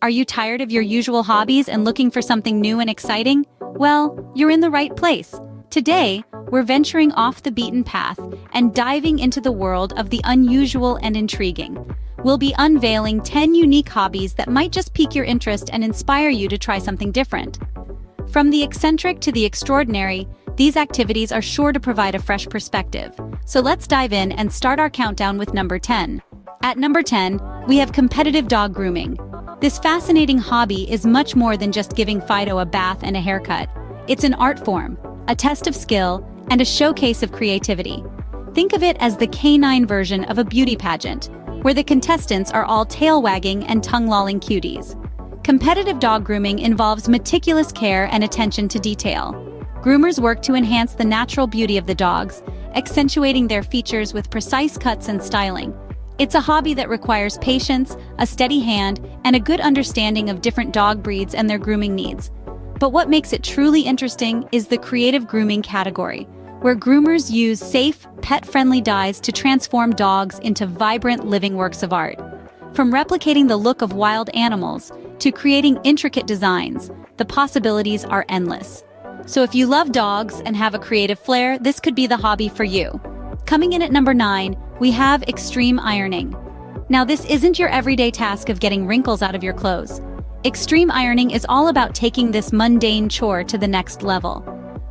Are you tired of your usual hobbies and looking for something new and exciting? Well, you're in the right place. Today, we're venturing off the beaten path and diving into the world of the unusual and intriguing. We'll be unveiling 10 unique hobbies that might just pique your interest and inspire you to try something different. From the eccentric to the extraordinary, these activities are sure to provide a fresh perspective. So let's dive in and start our countdown with number 10. At number 10, we have competitive dog grooming. This fascinating hobby is much more than just giving Fido a bath and a haircut. It's an art form, a test of skill, and a showcase of creativity. Think of it as the canine version of a beauty pageant, where the contestants are all tail-wagging and tongue-lolling cuties. Competitive dog grooming involves meticulous care and attention to detail. Groomers work to enhance the natural beauty of the dogs, accentuating their features with precise cuts and styling. It's a hobby that requires patience, a steady hand, and a good understanding of different dog breeds and their grooming needs. But what makes it truly interesting is the creative grooming category, where groomers use safe, pet-friendly dyes to transform dogs into vibrant living works of art. From replicating the look of wild animals to creating intricate designs, the possibilities are endless. So if you love dogs and have a creative flair, this could be the hobby for you. Coming in at number 9, we have extreme ironing. Now, this isn't your everyday task of getting wrinkles out of your clothes. Extreme ironing is all about taking this mundane chore to the next level.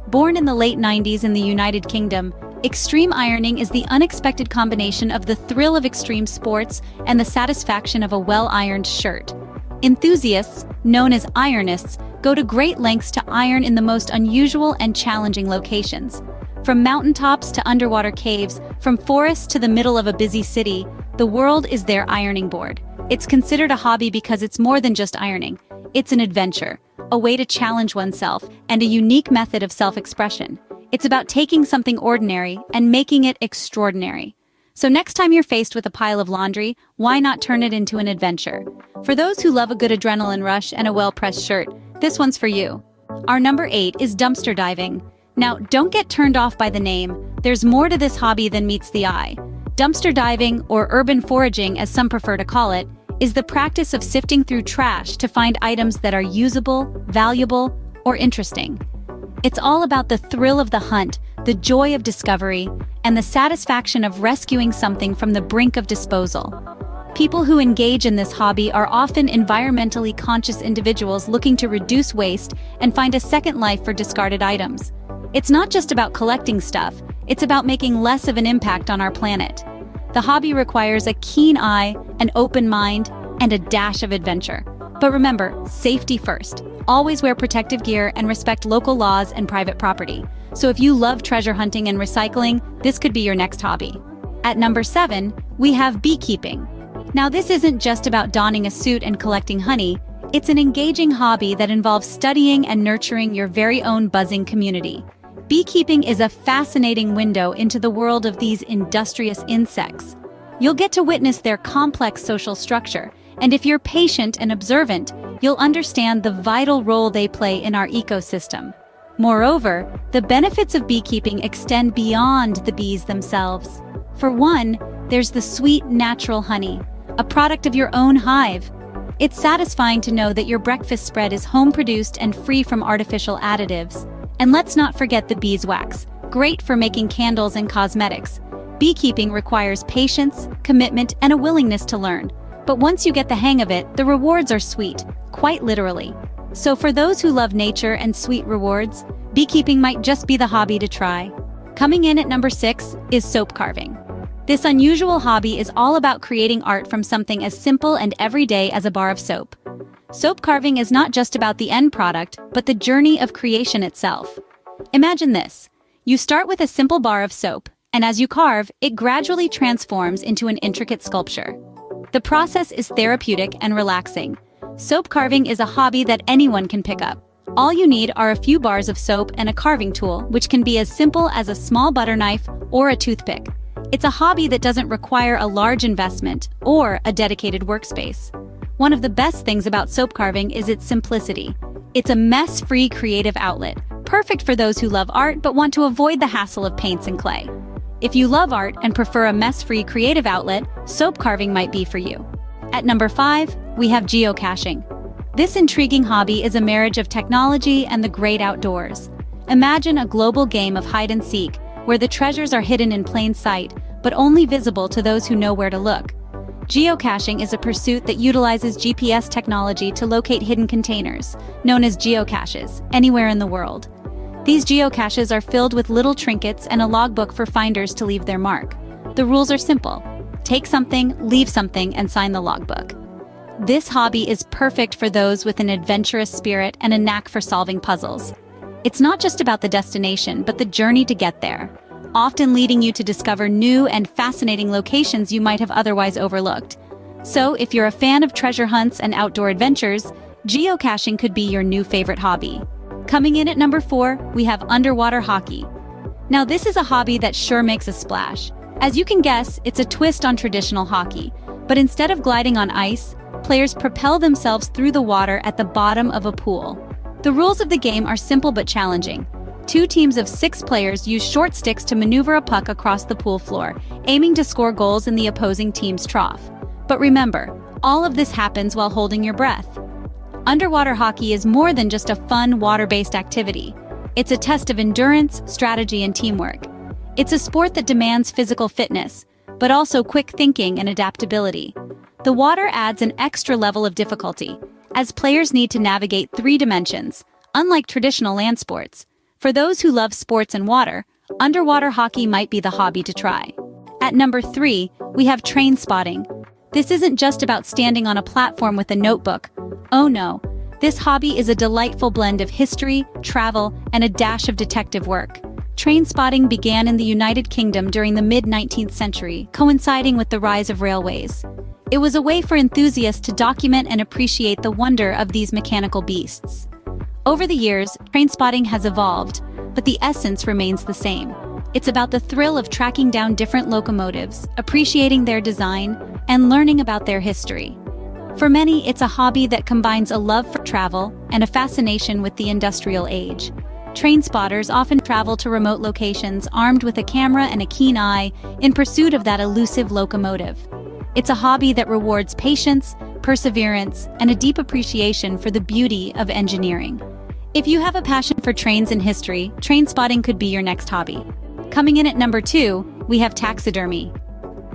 Born in the late 90s in the United Kingdom, extreme ironing is the unexpected combination of the thrill of extreme sports and the satisfaction of a well-ironed shirt. Enthusiasts, known as ironists, go to great lengths to iron in the most unusual and challenging locations. From mountaintops to underwater caves, from forests to the middle of a busy city, the world is their ironing board. It's considered a hobby because it's more than just ironing. It's an adventure, a way to challenge oneself, and a unique method of self-expression. It's about taking something ordinary and making it extraordinary. So next time you're faced with a pile of laundry, why not turn it into an adventure? For those who love a good adrenaline rush and a well-pressed shirt, this one's for you. Our number 8 is dumpster diving. Now, don't get turned off by the name. There's more to this hobby than meets the eye. Dumpster diving, or urban foraging as some prefer to call it, is the practice of sifting through trash to find items that are usable, valuable, or interesting. It's all about the thrill of the hunt, the joy of discovery, and the satisfaction of rescuing something from the brink of disposal. People who engage in this hobby are often environmentally conscious individuals looking to reduce waste and find a second life for discarded items. It's not just about collecting stuff, it's about making less of an impact on our planet. The hobby requires a keen eye, an open mind, and a dash of adventure. But remember, safety first. Always wear protective gear and respect local laws and private property. So if you love treasure hunting and recycling, this could be your next hobby. At number 7, we have beekeeping. Now, this isn't just about donning a suit and collecting honey. It's an engaging hobby that involves studying and nurturing your very own buzzing community. Beekeeping is a fascinating window into the world of these industrious insects. You'll get to witness their complex social structure, and if you're patient and observant, you'll understand the vital role they play in our ecosystem. Moreover, the benefits of beekeeping extend beyond the bees themselves. For one, there's the sweet, natural honey, a product of your own hive. It's satisfying to know that your breakfast spread is home-produced and free from artificial additives. And let's not forget the beeswax, great for making candles and cosmetics. Beekeeping requires patience, commitment, and a willingness to learn. But once you get the hang of it, the rewards are sweet, quite literally. So for those who love nature and sweet rewards, beekeeping might just be the hobby to try. Coming in at number 6 is soap carving. This unusual hobby is all about creating art from something as simple and everyday as a bar of soap. Soap carving is not just about the end product, but the journey of creation itself. Imagine this. You start with a simple bar of soap, and as you carve, it gradually transforms into an intricate sculpture. The process is therapeutic and relaxing. Soap carving is a hobby that anyone can pick up. All you need are a few bars of soap and a carving tool, which can be as simple as a small butter knife or a toothpick. It's a hobby that doesn't require a large investment or a dedicated workspace. One of the best things about soap carving is its simplicity. It's a mess-free creative outlet, perfect for those who love art but want to avoid the hassle of paints and clay. If you love art and prefer a mess-free creative outlet, soap carving might be for you. At number 5, we have geocaching. This intriguing hobby is a marriage of technology and the great outdoors. Imagine a global game of hide and seek, where the treasures are hidden in plain sight, but only visible to those who know where to look. Geocaching is a pursuit that utilizes GPS technology to locate hidden containers, known as geocaches, anywhere in the world. These geocaches are filled with little trinkets and a logbook for finders to leave their mark. The rules are simple. Take something, leave something, and sign the logbook. This hobby is perfect for those with an adventurous spirit and a knack for solving puzzles. It's not just about the destination, but the journey to get there, often leading you to discover new and fascinating locations you might have otherwise overlooked. So, if you're a fan of treasure hunts and outdoor adventures, geocaching could be your new favorite hobby. Coming in at number 4, we have underwater hockey. Now, this is a hobby that sure makes a splash. As you can guess, it's a twist on traditional hockey, but instead of gliding on ice, players propel themselves through the water at the bottom of a pool. The rules of the game are simple but challenging. 2 teams of 6 players use short sticks to maneuver a puck across the pool floor, aiming to score goals in the opposing team's trough. But remember, all of this happens while holding your breath. Underwater hockey is more than just a fun water-based activity. It's a test of endurance, strategy, and teamwork. It's a sport that demands physical fitness, but also quick thinking and adaptability. The water adds an extra level of difficulty, as players need to navigate 3 dimensions, unlike traditional land sports. For those who love sports and water, underwater hockey might be the hobby to try. At number 3, we have train spotting. This isn't just about standing on a platform with a notebook. Oh no, this hobby is a delightful blend of history, travel, and a dash of detective work. Train spotting began in the United Kingdom during the mid-19th century, coinciding with the rise of railways. It was a way for enthusiasts to document and appreciate the wonder of these mechanical beasts. Over the years, train spotting has evolved, but the essence remains the same. It's about the thrill of tracking down different locomotives, appreciating their design, and learning about their history. For many, it's a hobby that combines a love for travel and a fascination with the industrial age. Train spotters often travel to remote locations armed with a camera and a keen eye in pursuit of that elusive locomotive. It's a hobby that rewards patience, perseverance, and a deep appreciation for the beauty of engineering. If you have a passion for trains and history, train spotting could be your next hobby. Coming in at number 2, we have taxidermy.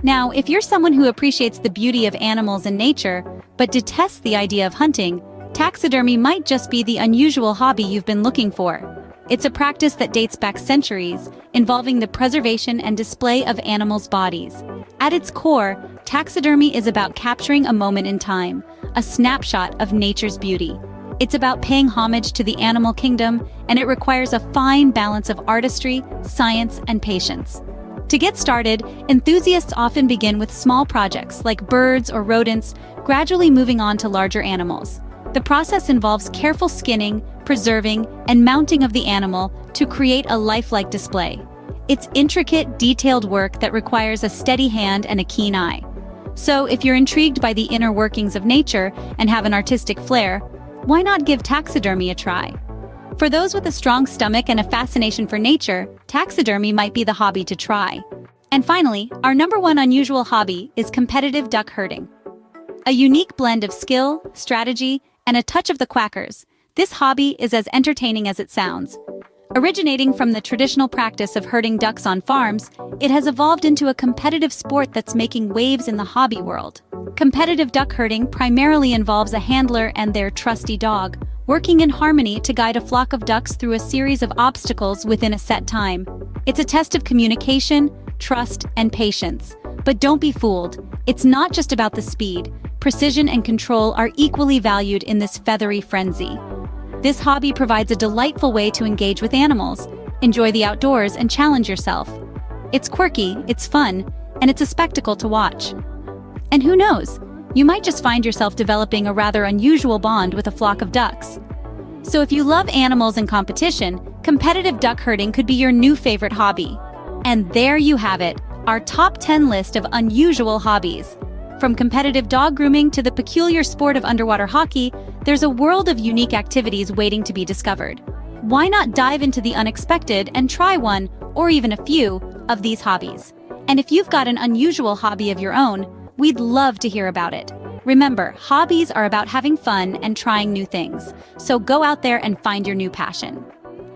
Now, if you're someone who appreciates the beauty of animals and nature, but detests the idea of hunting, taxidermy might just be the unusual hobby you've been looking for. It's a practice that dates back centuries, involving the preservation and display of animals' bodies. At its core, taxidermy is about capturing a moment in time, a snapshot of nature's beauty. It's about paying homage to the animal kingdom, and it requires a fine balance of artistry, science, and patience. To get started, enthusiasts often begin with small projects like birds or rodents, gradually moving on to larger animals. The process involves careful skinning, preserving, and mounting of the animal to create a lifelike display. It's intricate, detailed work that requires a steady hand and a keen eye. So, if you're intrigued by the inner workings of nature and have an artistic flair, why not give taxidermy a try? For those with a strong stomach and a fascination for nature, taxidermy might be the hobby to try. And finally, our number 1 unusual hobby is competitive duck herding. A unique blend of skill, strategy, and a touch of the quackers, this hobby is as entertaining as it sounds. Originating from the traditional practice of herding ducks on farms, it has evolved into a competitive sport that's making waves in the hobby world. Competitive duck herding primarily involves a handler and their trusty dog, working in harmony to guide a flock of ducks through a series of obstacles within a set time. It's a test of communication, trust, and patience. But don't be fooled, it's not just about the speed. Precision and control are equally valued in this feathery frenzy. This hobby provides a delightful way to engage with animals, enjoy the outdoors, and challenge yourself. It's quirky, it's fun, and it's a spectacle to watch. And who knows, you might just find yourself developing a rather unusual bond with a flock of ducks. So if you love animals and competition, competitive duck herding could be your new favorite hobby. And there you have it, our top 10 list of unusual hobbies. From competitive dog grooming to the peculiar sport of underwater hockey, there's a world of unique activities waiting to be discovered. Why not dive into the unexpected and try one, or even a few, of these hobbies? And if you've got an unusual hobby of your own, we'd love to hear about it. Remember, hobbies are about having fun and trying new things, so go out there and find your new passion.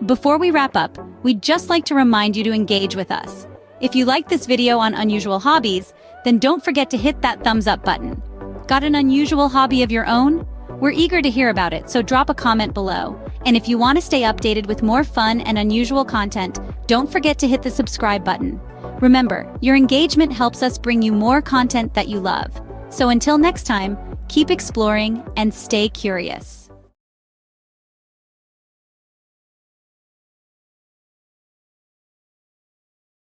Before we wrap up, we'd just like to remind you to engage with us. If you like this video on unusual hobbies, then don't forget to hit that thumbs up button. Got an unusual hobby of your own? We're eager to hear about it, so drop a comment below. And if you want to stay updated with more fun and unusual content, don't forget to hit the subscribe button. Remember, your engagement helps us bring you more content that you love. So until next time, keep exploring and stay curious.